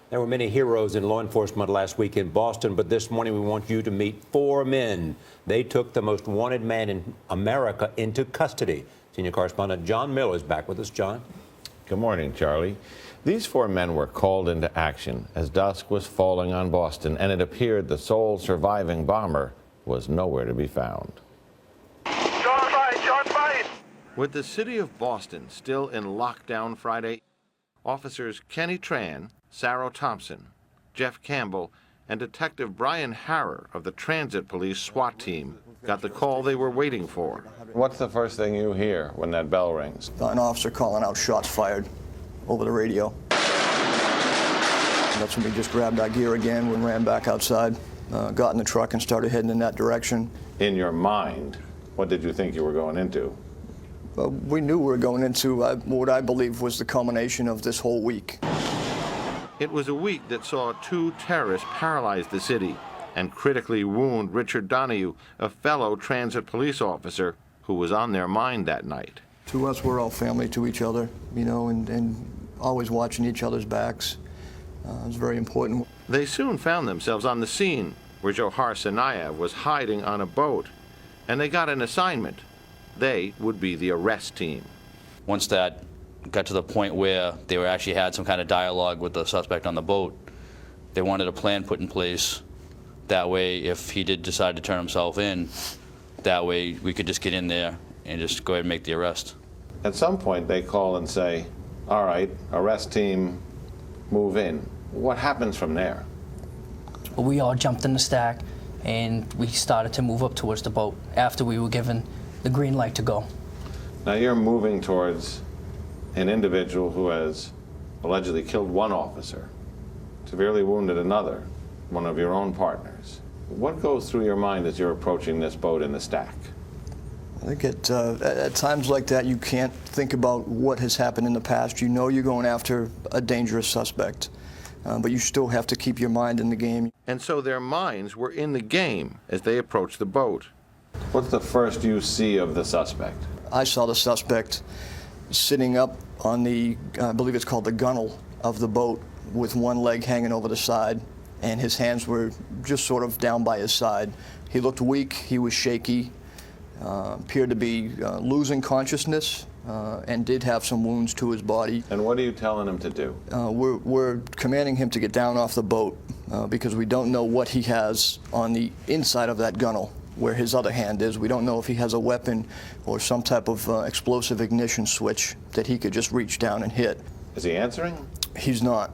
There were many heroes in law enforcement last week in Boston, but this morning we want you to meet 4 men. They took the most wanted man in America into custody. Senior correspondent John Miller is back with us. John. Good morning, Charlie. These 4 men were called into action as dusk was falling on Boston, and it appeared the sole surviving bomber was nowhere to be found. John Fight! With the city of Boston still in lockdown Friday, officers Kenny Tran, Sarah Thompson, Jeff Campbell, and Detective Brian Harrer of the Transit Police SWAT team got the call they were waiting for. What's the first thing you hear when that bell rings? An officer calling out shots fired over the radio. That's when we just grabbed our gear again and ran back outside, got in the truck and started heading in that direction. In your mind, what did you think you were going into? We knew we were going into what I believe was the culmination of this whole week. It was a week that saw 2 terrorists paralyze the city and critically wound Richard Donahue, a fellow transit police officer who was on their mind that night. To us, we're all family to each other, you know, and always watching each other's backs. It was very important. They soon found themselves on the scene where Johar Tsarnaev was hiding on a boat, and they got an assignment. They would be the arrest team. Once that got to the point where they were actually had some kind of dialogue with the suspect on the boat, they wanted a plan put in place. That way, if he did decide to turn himself in, that way we could just get in there and just go ahead and make the arrest. At some point, they call and say, all right, arrest team, move in. What happens from there? Well, we all jumped in the stack and we started to move up towards the boat after we were given the green light to go. Now you're moving towards an individual who has allegedly killed 1 officer, severely wounded another, one of your own partners. What goes through your mind as you're approaching this boat in the stack? I think at times like that, you can't think about what has happened in the past. You know you're going after a dangerous suspect, but you still have to keep your mind in the game. And so their minds were in the game as they approached the boat. What's the first you see of the suspect? I saw the suspect sitting up on the, I believe it's called the gunnel of the boat, with one leg hanging over the side, and his hands were just sort of down by his side. He looked weak, he was shaky, appeared to be losing consciousness, and did have some wounds to his body. And what are you telling him to do? We're commanding him to get down off the boat because we don't know what he has on the inside of that gunnel, where his other hand is. We don't know if he has a weapon or some type of explosive ignition switch that he could just reach down and hit. Is he answering? He's not.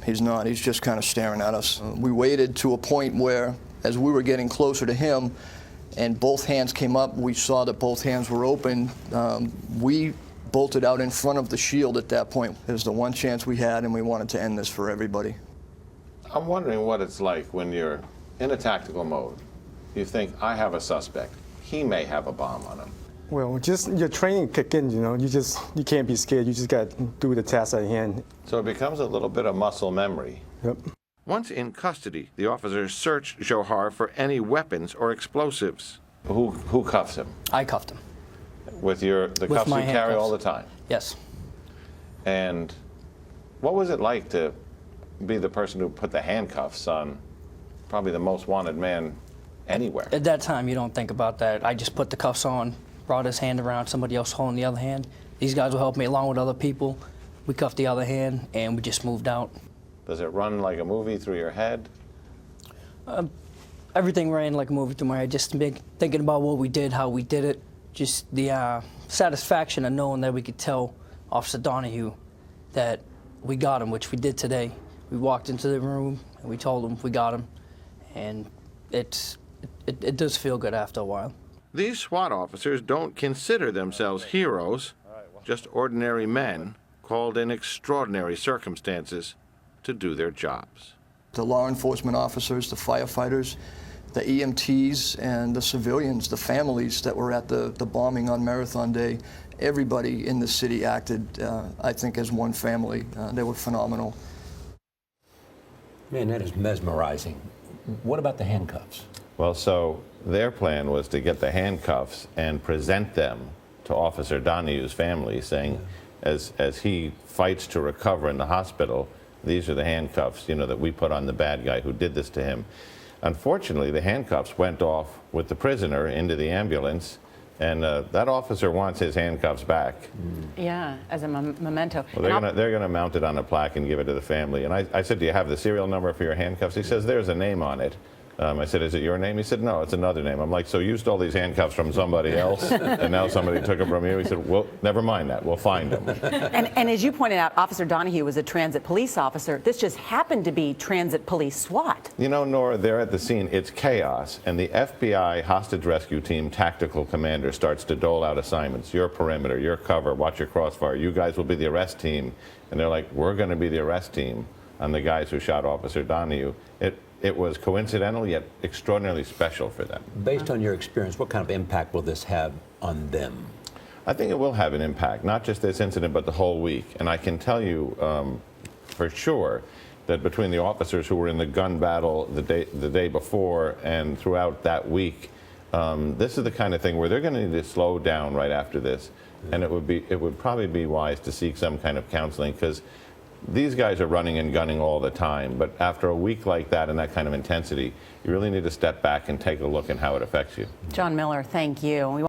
He's not. He's just kind of staring at us. We waited to a point where, as we were getting closer to him and both hands came up, we saw that both hands were open. We bolted out in front of the shield at that point. It was the one chance we had, and we wanted to end this for everybody. I'm wondering what it's like when you're in a tactical mode. You think, I have a suspect. He may have a bomb on him. Well, just your training kick in, you know. You can't be scared. You just got to do the task at hand. So it becomes a little bit of muscle memory. Yep. Once in custody, the officers searched Johar for any weapons or explosives. Who cuffs him? I cuffed him. With the cuffs you carry all the time? Yes. And what was it like to be the person who put the handcuffs on probably the most wanted man anywhere? At that time, you don't think about that. I just put the cuffs on, brought his hand around, somebody else holding the other hand. These guys will help me along with other people. We cuffed the other hand, and we just moved out. Does it run like a movie through your head? Everything ran like a movie through my head, just thinking about what we did, how we did it. Just the satisfaction of knowing that we could tell Officer Donahue that we got him, which we did today. We walked into the room, and we told him we got him, and it does feel good after a while. These SWAT officers don't consider themselves heroes, just ordinary men called in extraordinary circumstances to do their jobs. The law enforcement officers, the firefighters, the EMTs, and the civilians, the families that were at the bombing on Marathon Day, everybody in the city acted, I think, as one family. They were phenomenal. Man, that is mesmerizing. What about the handcuffs? Well, so their plan was to get the handcuffs and present them to Officer Donahue's family, saying, as he fights to recover in the hospital, these are the handcuffs, you know, that we put on the bad guy who did this to him. Unfortunately, the handcuffs went off with the prisoner into the ambulance, and that officer wants his handcuffs back. Yeah, as a memento. Well, they're going to mount it on a plaque and give it to the family. And I said, do you have the serial number for your handcuffs? He says, there's a name on it. I said, is it your name? He said, no, it's another name. I'm like, so you stole these handcuffs from somebody else, and now somebody took them from you? He said, well, never mind that. We'll find them. And as you pointed out, Officer Donahue was a transit police officer. This just happened to be transit police SWAT. You know, Nora, they're at the scene. It's chaos. And the FBI hostage rescue team tactical commander starts to dole out assignments. Your perimeter, your cover, watch your crossfire. You guys will be the arrest team. And they're like, we're going to be the arrest team on the guys who shot Officer Donahue. It was coincidental, yet extraordinarily special for them. Based on your experience, what kind of impact will this have on them? I think it will have an impact, not just this incident, but the whole week. And I can tell you for sure that between the officers who were in the gun battle the day before and throughout that week, this is the kind of thing where they're going to need to slow down right after this. And it would probably be wise to seek some kind of counseling, because these guys are running and gunning all the time, but after a week like that and that kind of intensity, you really need to step back and take a look at how it affects you. John Miller, thank you.